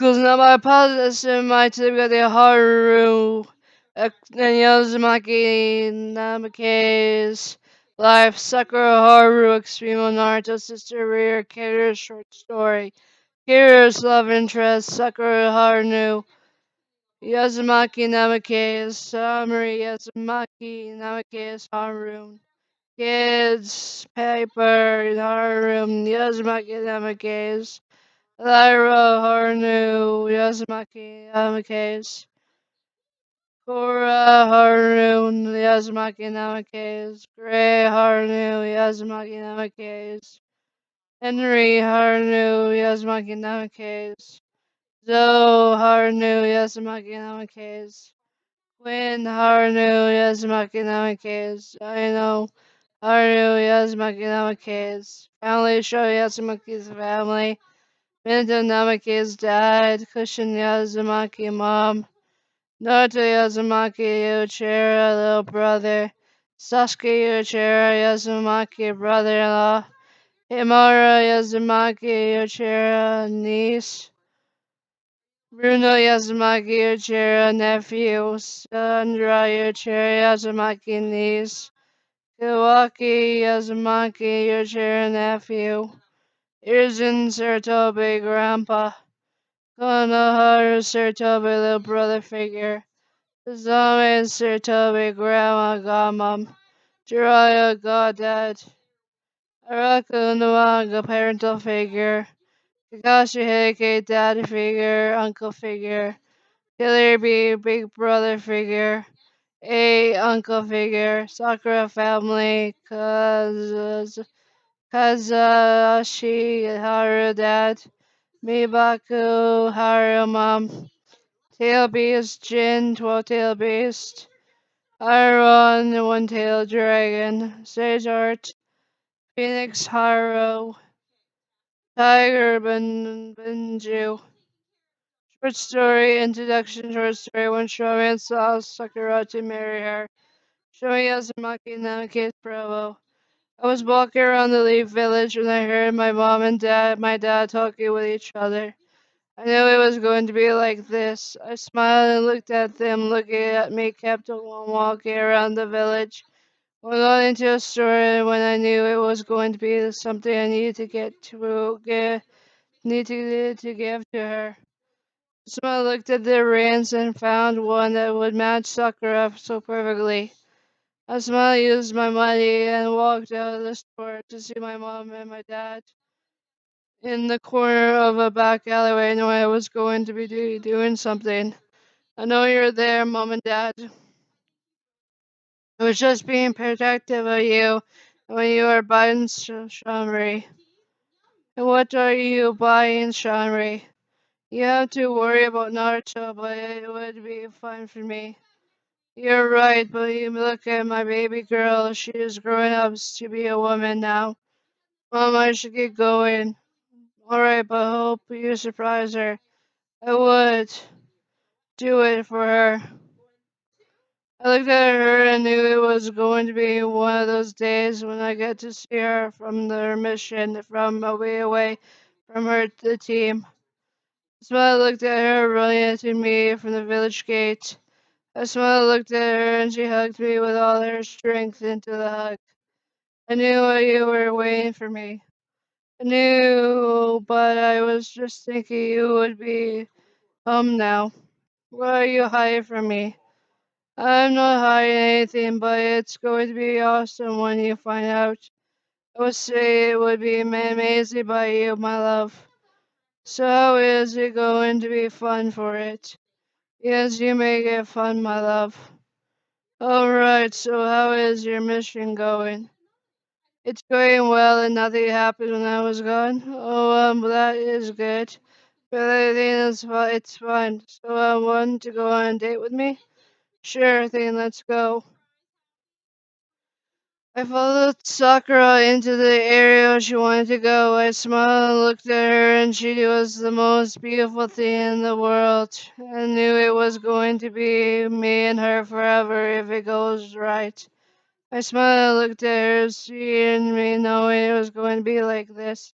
Because now my possession my typical Haru and Uzumaki Namikaze life Sakura Haru Extreme Naruto Sister Rare Kira's short story. Kira's love interest Sakura Haruno Uzumaki Namikaze Summary Uzumaki Namikaze Haru Kids Paper Haru Uzumaki Namikaze Lyra Haruno Uzumaki Namikaze Korra Haruno Uzumaki Namikaze Gray Haruno Uzumaki Namikaze Henry Haruno Uzumaki Namikaze Zoe Haruno Uzumaki Namikaze Quinn Haruno Uzumaki Namikaze Dino Haruno Uzumaki Namikaze Family Show Uzumaki's family Minto Namaki's dad Cushion Uzumaki mom Naruto Uzumaki Yuichiro little brother Sasuke Yuichiro Uzumaki brother-in-law Himura Uzumaki Yuichiro niece Bruno Uzumaki Yuichiro nephew Sandra Yuichiro Uzumaki niece Kawaki Uzumaki Yuichiro nephew Irzin Sartobi grandpa Konoharu Sartobi little brother figure Zame Sartobi grandma godmom Jiraiya goddad Araku Nuanga parental figure Kakashi Heike dad figure uncle figure Killer B big brother figure A uncle figure Sakura family Kazashi Haru dad Mibaku Haru mom Tail Beast Jin 12-tail beast Iron one-tailed dragon Sage art Phoenix Haru Tiger Benju Short story introduction short story when Shoman saw Sakura to marry her. Showing Uzumaki Namikaze Provo. I was walking around the Leaf Village when I heard my dad talking with each other. I knew it was going to be like this. I smiled and looked at them, looking at me, kept on walking around the village. We got into a store when I knew it was going to be something I needed to give to her. So I looked at the rings and found one that would match Sakura so perfectly. I smiled, used my money, and walked out of the store to see my mom and my dad in the corner of a back alleyway. I knew I was going to be doing something. I know you're there, Mom and Dad. I was just being protective of you when you were buying shauna-marie. And what are you buying, shauna-marie? You have to worry about Naruto, but it would be fun for me. You're right, but you look at my baby girl. She is growing up to be a woman now. Mom, I should get going. Alright, but hope you surprise her. I would do it for her. I looked at her and knew it was going to be one of those days when I get to see her from their mission, from away from the team. So I looked at her running into me from the village gate. I smiled, looked at her, and she hugged me with all her strength into the hug. I knew you were waiting for me. I knew, but I was just thinking you would be home now. Why are you hiding from me? I'm not hiding anything, but it's going to be awesome when you find out. I would say it would be amazing by you, my love. So how is it going to be fun for it? Yes, you make it fun, my love. Alright, so how is your mission going? It's going well and nothing happened when I was gone. Oh, that is good. But I think it's fun. So, want to go on a date with me? Sure thing, let's go. I followed Sakura into the area she wanted to go. I smiled and looked at her, and she was the most beautiful thing in the world. I knew it was going to be me and her forever if it goes right. I smiled and looked at her, seeing me knowing it was going to be like this.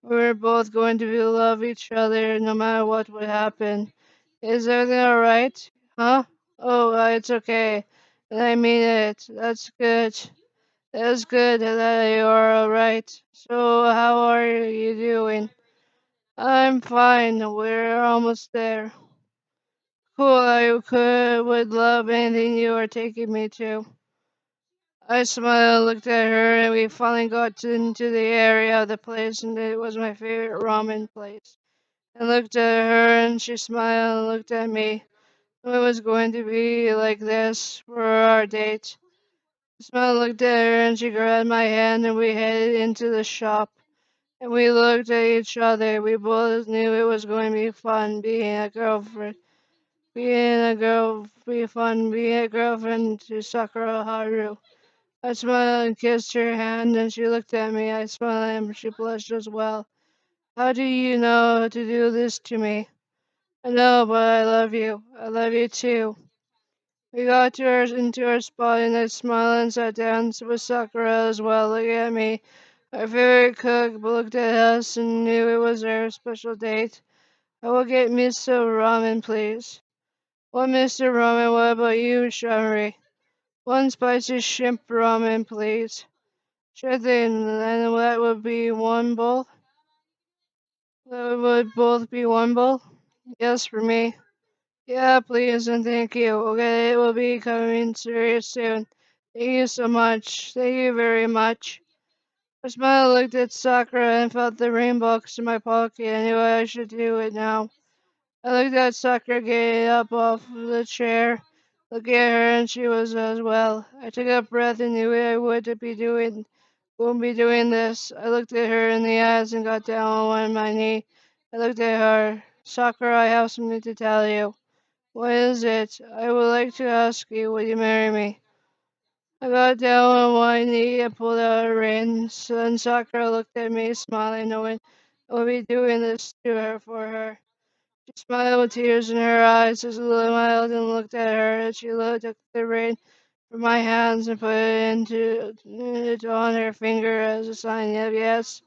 We're both going to love each other no matter what would happen. Is everything alright? Huh? Oh, it's okay. I mean it. That's good. That's good that you're alright. So, how are you doing? I'm fine. We're almost there. Cool. Would love anything you are taking me to. I smiled, looked at her, and we finally got into the area of the place, and it was my favorite ramen place. I looked at her, and she smiled and looked at me. It was going to be like this for our date. I smiled, looked at her, and she grabbed my hand, and we headed into the shop. And we looked at each other. We both knew it was going to be fun being a girlfriend. Being a girlfriend to Sakura Haruo. I smiled and kissed her hand, and she looked at me. I smiled, and she blushed as well. How do you know to do this to me? I know, but I love you. I love you too. We got into our spot, and I smiled and sat down with Sakura as well, looking at me. Our favorite cook looked at us and knew it was our special date. I will get Mr. Ramen, please. One Mr. Ramen, what about you, Shauna-marie? One spicy shrimp ramen, please. Sure thing, and that would be one bowl? That would both be one bowl? Yes, for me. Yeah, please and thank you. Okay, it will be coming very soon. Thank you so much. Thank you very much. I smiled, looked at Sakura, and felt the ring box in my pocket. I knew I should do it now. I looked at Sakura getting up off the chair, looking at her, and she was as well. I took a breath and knew I wouldn't be doing this. I looked at her in the eyes and got down on my knee. I looked at her. Sakura, I have something to tell you. What is it? I would like to ask you, will you marry me? I got down on one knee and pulled out a ring. Then Sakura looked at me, smiling, knowing I would be doing this to her for her. She smiled with tears in her eyes as I smiled and looked at her, and she took the ring from my hands and put it on her finger as a sign of yes.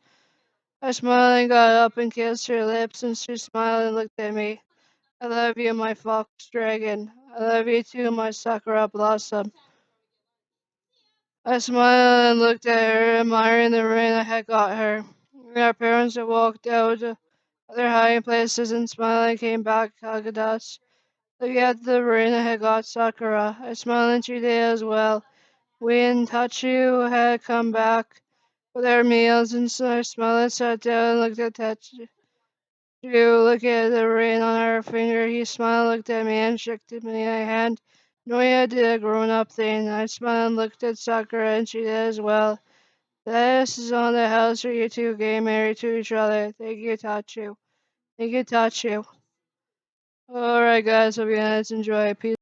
I smiled and got up and kissed her lips, and she smiled and looked at me. I love you, my fox dragon. I love you too, my Sakura blossom. I smiled and looked at her, admiring the ring I had got her. Our parents had walked out of their hiding places and smiling came back, hugged us. Looking at the ring I had got Sakura, I smiled and she did as well. We and Tachu had come back with our meals, and so I smiled and sat down and looked at Tachu. Look at the ring on her finger. He smiled, looked at me, and shook my hand. Knowing I did a grown-up thing, I smiled and looked at Sakura, and she did as well. This is on the house for you two getting married to each other. Thank you, Tachu. Thank you, Tachu. Alright, guys, hope you guys enjoy. Peace.